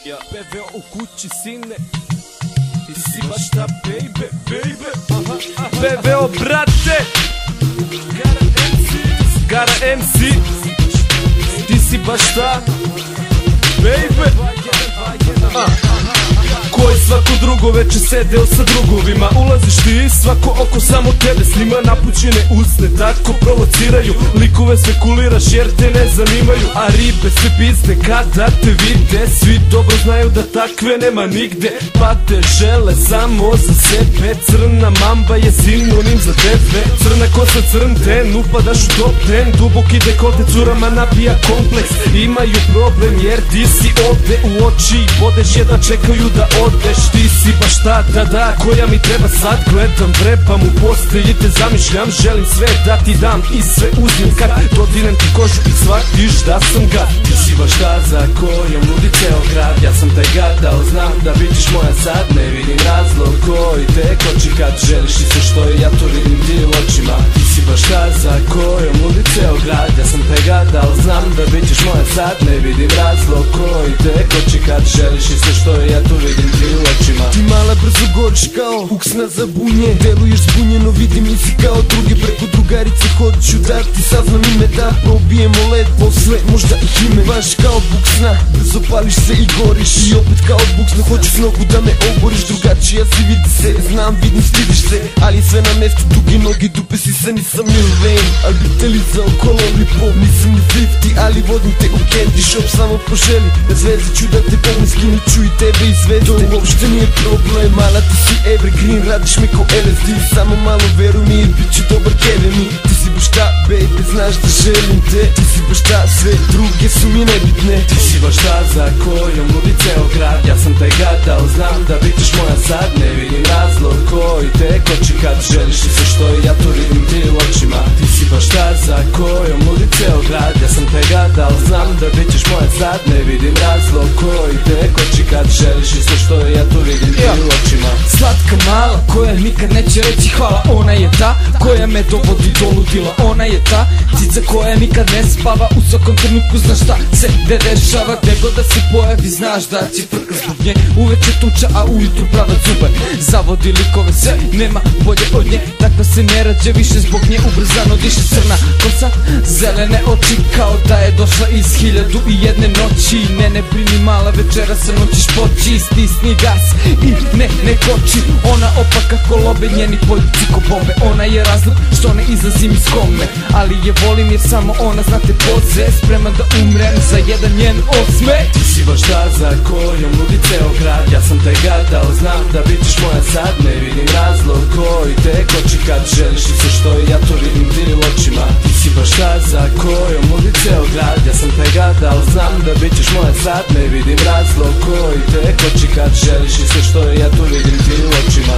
Ja, PVO u kući, sine. Ti si baš ta baby, PVO, brate. Gara MC. Ti si baš ta baby. Koji svako drugo večer sedeo sa drugovima. Ulaziš ti, svako oko samo tebe snima. Napućene usne tako provociraju. Likove spekuliraš jer te ne zanimaju. A ribe se bizne kada te vide. Svi dobro znaju da takve nema nigde. Pa te žele samo za sebe. Crna mamba je sinonim za tebe. Crna kosa, crn ten, upadaš u top ten. Duboki dekolte curama nabija kompleks. Imaju problem jer ti si ovde. U oči bodeš jedva čekaju da odeš. Ti si baš ta, da, koja mi treba sad. Gledam, vrebam u postelji, te zamišljam. Želim sve da ti dam i sve uzmem kad dodinem ti kožu i shvatiš da sam gad. Ti si baš ta za kojom ludi ceo grad. Ja sam taj gad, dao znam da bit ćeš moja sad. Ne vidim razlog koji te koči kad želiš i sve što je, ja to vidim ti u očima. Ti si baš ta za kojom ludi ceo grad. Ja sam taj gad, dao znam da bit ćeš moja sad. Ne vidim razlog koji te koči kad želiš i sve što je, ja to vidim ti u očima. Ti mala brzo goriš kao uksna za bunje. Deluješ zbunjeno, vidim nisi kao druge. Preko drugarice hoću da ti saznam ime, da probijemo led. Posle možda i ime, baš kao buksna. Brzo pališ se i goriš. I opet kao buksna, hoću s nogu da me oboriš. Drugačija si, vidi se, znam, vidim, stidiš se. Ali sve na mestu, duge noge, dupe si se, nisam Lil Wayne. Ali bi te lizao ko lollipop. Nisam ni 50, ali vodim te u candy shop. Samo poželi, bez veze ću da te pomem. Skinut ću i tebe iz veze. To uopšte nije problem, mala ti si evergreen. Radiš mi ko LSD, samo malo veruj mi, bit ću dobar Kevin. Ti si baš ta, baby, znaš da želim te. Ti si baš ta, sve druge su mi nebitne. Ti si baš ta za kojom ludi ceo grad. Ja sam taj gad, dao znam da bit ćeš moja sad. Ne vidim razlog koji te koči kad želiš i sve što je, ja to vidim ti u očima. Ti si baš ta za kojom ludi ceo grad. Ja sam taj gad, dao znam da bit ćeš moja sad. Ne vidim razlog koji te koči kad želiš i sve što je, ja to vidim ti u očima. Slatka mala koja nikad neće reći hvala. Ona je ta koja me dovodi do ludila. Ona je ta cica koja nikad ne spava. U svakom trenutku znaš šta se ne dešava. Gde god da se pojavi znaš da će frka zbog nje. Uveče tuča a ujutru prava zube. Zavodi likove sve, nema bolje od nje. Takva se ne rađe više zbog nje. Ubrzano diše crna kosa, zelene oči. Kao da je došla iz 1001 noći. Ne brini mala, večera sa noćiš poći. Stisni gas i ne koči. Ona opaka ko lobe, njeni poljuci ko bombe. Ona je razlog što ne izlazim iz kome. Ali je volim jer samo ona zna te poze. Spreman da umrem za jedan njen osme. Ti si baš ta za kojom ludi ceo grad. Ja sam taj gad, dao znam da bit ćeš moja sad. Ne vidim razlog koji te koči kad želiš i sve što je, ja to vidim ti u očima. Ti si baš ta za kojom ludi ceo grad. Ja sam taj gad, dao znam da bit ćeš moja sad. Ne vidim razlog koji te koči kad želiš i sve što je, ja to vidim ti u očima.